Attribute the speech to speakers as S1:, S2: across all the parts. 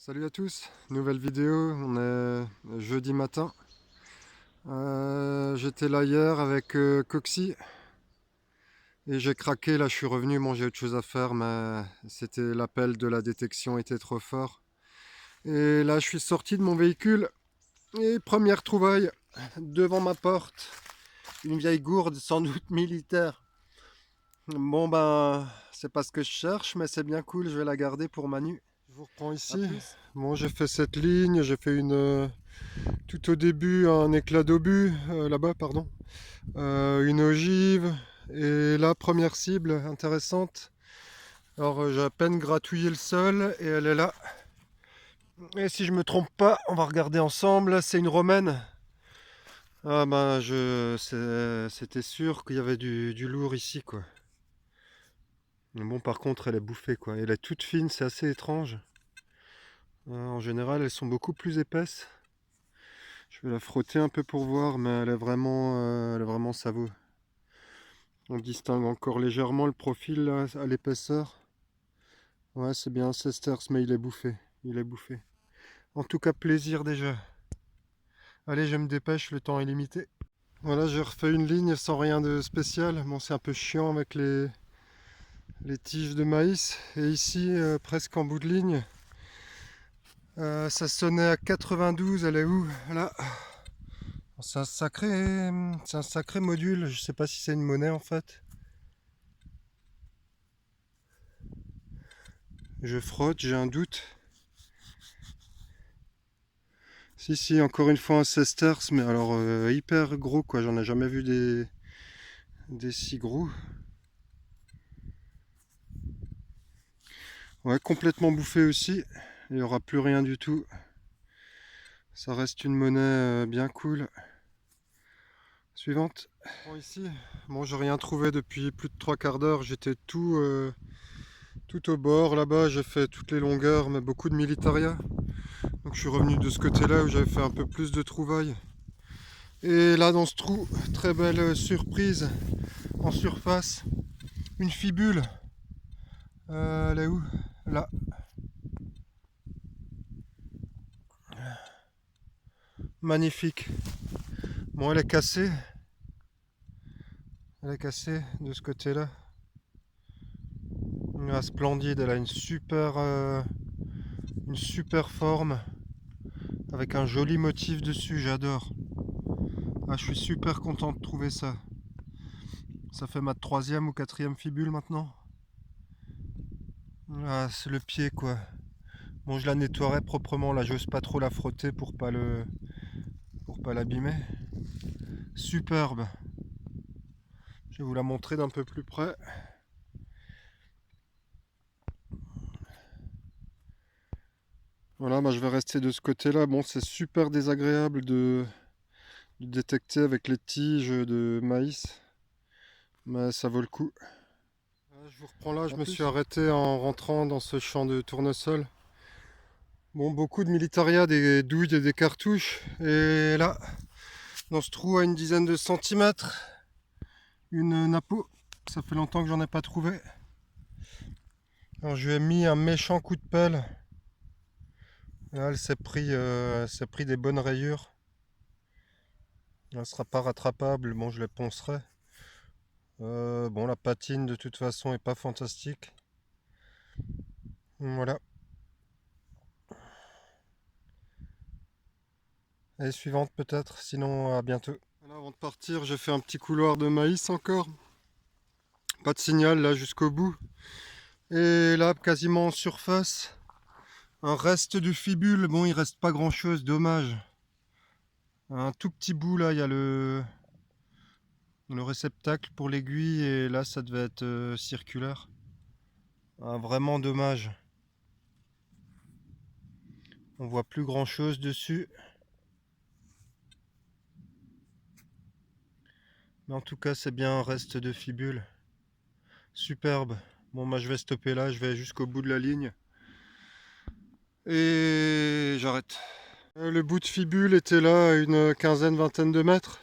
S1: Salut à tous, nouvelle vidéo, on est jeudi matin. J'étais là hier avec Coxy et j'ai craqué, là je suis revenu, bon j'ai autre chose à faire mais c'était l'appel de la détection était trop fort. Et là je suis sorti de mon véhicule et première trouvaille devant ma porte, une vieille gourde sans doute militaire. Bon ben c'est pas ce que je cherche mais c'est bien cool, je vais la garder pour Manu. Je vous reprends ici. Bon j'ai fait cette ligne, j'ai fait tout au début un éclat d'obus, là-bas, pardon, une ogive, et la première cible intéressante. Alors j'ai à peine gratouillé le sol et elle est là. Et si je me trompe pas, on va regarder ensemble, c'est une romaine. Ah ben c'était sûr qu'il y avait du lourd ici quoi. Bon par contre elle est bouffée quoi, elle est toute fine, c'est assez étrange. En général elles sont beaucoup plus épaisses. Je vais la frotter un peu pour voir, mais elle est vraiment savoure. On distingue encore légèrement le profil là, à l'épaisseur. Ouais, c'est bien un Cesters, mais il est bouffé. Il est bouffé. En tout cas, plaisir déjà. Allez, je me dépêche, le temps est limité. Voilà, j'ai refait une ligne sans rien de spécial. Bon, c'est un peu chiant avec les tiges de maïs. Et ici, presque en bout de ligne, ça sonnait à 92. Elle est où? Là. C'est un sacré module. Je sais pas si c'est une monnaie en fait. Je frotte, j'ai un doute. Si, encore une fois un Cesters, mais alors hyper gros quoi, j'en ai jamais vu des si gros. Ouais, complètement bouffé aussi, il n'y aura plus rien du tout. Ça reste une monnaie bien cool. Suivante. Bon ici, bon j'ai rien trouvé depuis plus de 3/4 d'heure, j'étais tout au bord là-bas, j'ai fait toutes les longueurs, mais beaucoup de militaria. Donc je suis revenu de ce côté-là où j'avais fait un peu plus de trouvailles. Et là dans ce trou, très belle surprise en surface, une fibule. Elle est où? Là. Magnifique. Bon, elle est cassée. Elle est cassée de ce côté-là. Ah, splendide. Elle a une super forme avec un joli motif dessus. J'adore. Ah, je suis super content de trouver ça. Ça fait ma 3e ou 4e fibule maintenant. Ah, c'est le pied quoi. Bon, je la nettoierai proprement. Là, j'ose pas trop la frotter pour pas l'abîmer. Superbe. Je vais vous la montrer d'un peu plus près. Voilà, bah, je vais rester de ce côté-là. Bon, c'est super désagréable de détecter avec les tiges de maïs, mais ça vaut le coup. Je vous reprends là, je me suis arrêté en rentrant dans ce champ de tournesol. Bon, beaucoup de militaria, des douilles et des cartouches. Et là, dans ce trou à une dizaine de centimètres, une napo. Ça fait longtemps que j'en ai pas trouvé. Alors, je lui ai mis un méchant coup de pelle. Là, elle s'est pris des bonnes rayures. Elle sera pas rattrapable, bon je les poncerai. Bon la patine de toute façon est pas fantastique. Voilà. Et suivante peut-être, sinon à bientôt. Voilà, avant de partir, j'ai fait un petit couloir de maïs encore. Pas de signal là jusqu'au bout. Et là, quasiment en surface, un reste de fibule. Bon, il reste pas grand chose, dommage. Un tout petit bout là, il y a le réceptacle pour l'aiguille et là ça devait être circulaire. Ah, vraiment dommage. On voit plus grand chose dessus. Mais en tout cas, c'est bien un reste de fibule. Superbe. Bon, bah, je vais stopper là, je vais jusqu'au bout de la ligne. Et j'arrête. Le bout de fibule était là à une quinzaine, vingtaine de mètres.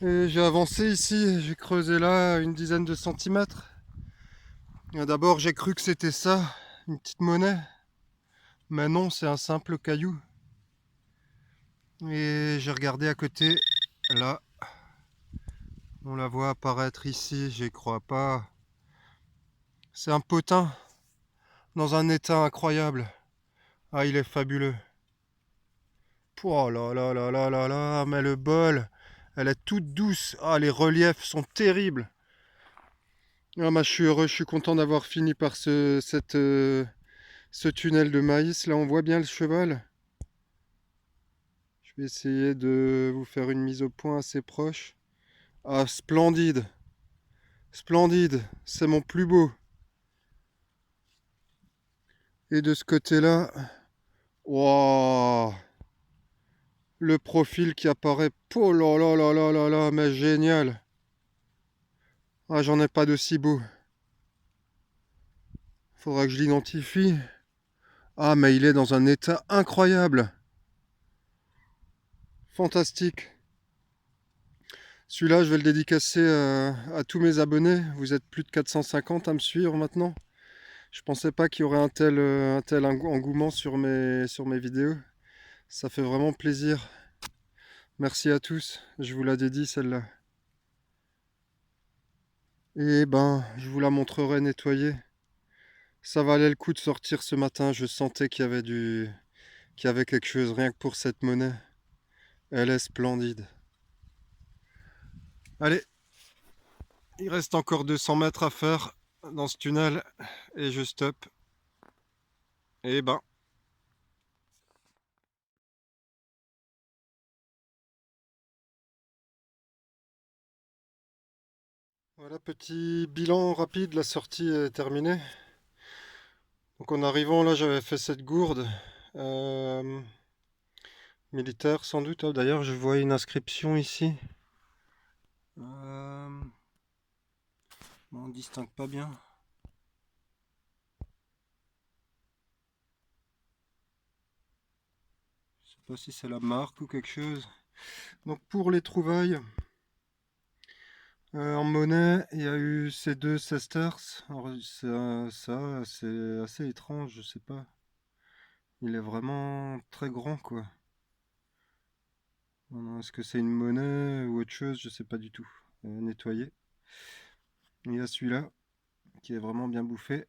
S1: Et j'ai avancé ici, j'ai creusé là à une dizaine de centimètres. D'abord, j'ai cru que c'était ça, une petite monnaie. Mais non, c'est un simple caillou. Et j'ai regardé à côté, là, on la voit apparaître ici, j'y crois pas. C'est un potin, dans un état incroyable. Ah, il est fabuleux. Oh là là là là là là, mais le bol, elle est toute douce. Ah, les reliefs sont terribles. Ah, je suis heureux, je suis content d'avoir fini par ce tunnel de maïs. Là, on voit bien le cheval. Je vais essayer de vous faire une mise au point assez proche. Ah, splendide. Splendide. C'est mon plus beau. Et de ce côté-là, waouh, le profil qui apparaît. Oh là là là là là là, mais génial. Ah, j'en ai pas d'aussi beau. Faudra que je l'identifie. Ah, mais il est dans un état incroyable. Fantastique. Celui-là, je vais le dédicacer à tous mes abonnés. Vous êtes plus de 450 à me suivre maintenant. Je pensais pas qu'il y aurait un tel engouement sur mes vidéos. Ça fait vraiment plaisir. Merci à tous. Je vous la dédie celle-là. Et ben, je vous la montrerai nettoyée. Ça valait le coup de sortir ce matin. Je sentais qu'il y avait quelque chose rien que pour cette monnaie. Elle est splendide. Allez, il reste encore 200 mètres à faire dans ce tunnel et je stoppe. Et ben, voilà, petit bilan rapide, la sortie est terminée. Donc en arrivant là, j'avais fait cette gourde euh, militaire sans doute. Oh, d'ailleurs, je vois une inscription ici. On distingue pas bien. Je sais pas si c'est la marque ou quelque chose. Donc pour les trouvailles, en monnaie, il y a eu ces deux sesterces. Alors, ça, c'est assez étrange, je sais pas. Il est vraiment très grand, quoi. Est-ce que c'est une monnaie ou autre chose? Je sais pas du tout. Nettoyer. Il y a celui-là qui est vraiment bien bouffé.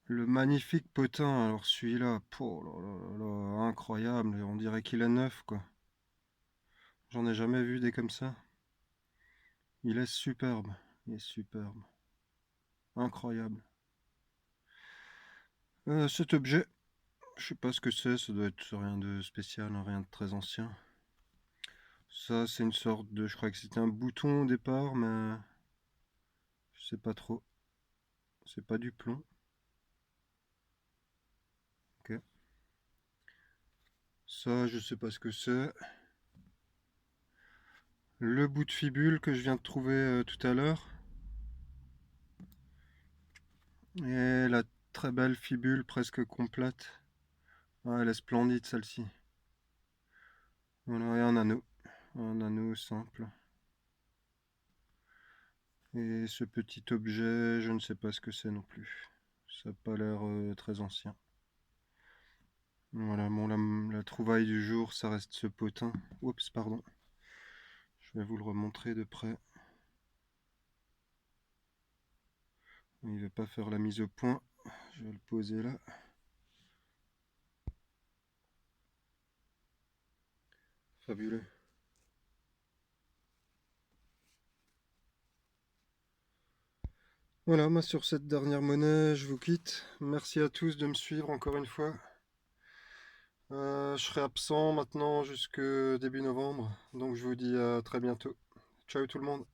S1: Le magnifique potin. Alors celui-là, oh là là là là, incroyable. On dirait qu'il est neuf, quoi. J'en ai jamais vu des comme ça. Il est superbe. Il est superbe. Incroyable. Cet objet, je sais pas ce que c'est. Ça doit être rien de spécial, hein, rien de très ancien. Ça, c'est une sorte de... Je crois que c'était un bouton au départ, mais... Je sais pas trop. C'est pas du plomb. Ok. Ça, je sais pas ce que c'est. Le bout de fibule que je viens de trouver tout à l'heure. Et la très belle fibule presque complète. Ah, elle est splendide celle-ci. Voilà, et un anneau. Un anneau simple. Et ce petit objet, je ne sais pas ce que c'est non plus. Ça n'a pas l'air très ancien. Voilà, bon, la trouvaille du jour, ça reste ce potin. Oups, pardon. Je vais vous le remontrer de près. Il ne veut pas faire la mise au point. Je vais le poser là. Fabuleux. Voilà, moi sur cette dernière monnaie, je vous quitte. Merci à tous de me suivre encore une fois. Je serai absent maintenant jusque début novembre, donc je vous dis à très bientôt. Ciao tout le monde.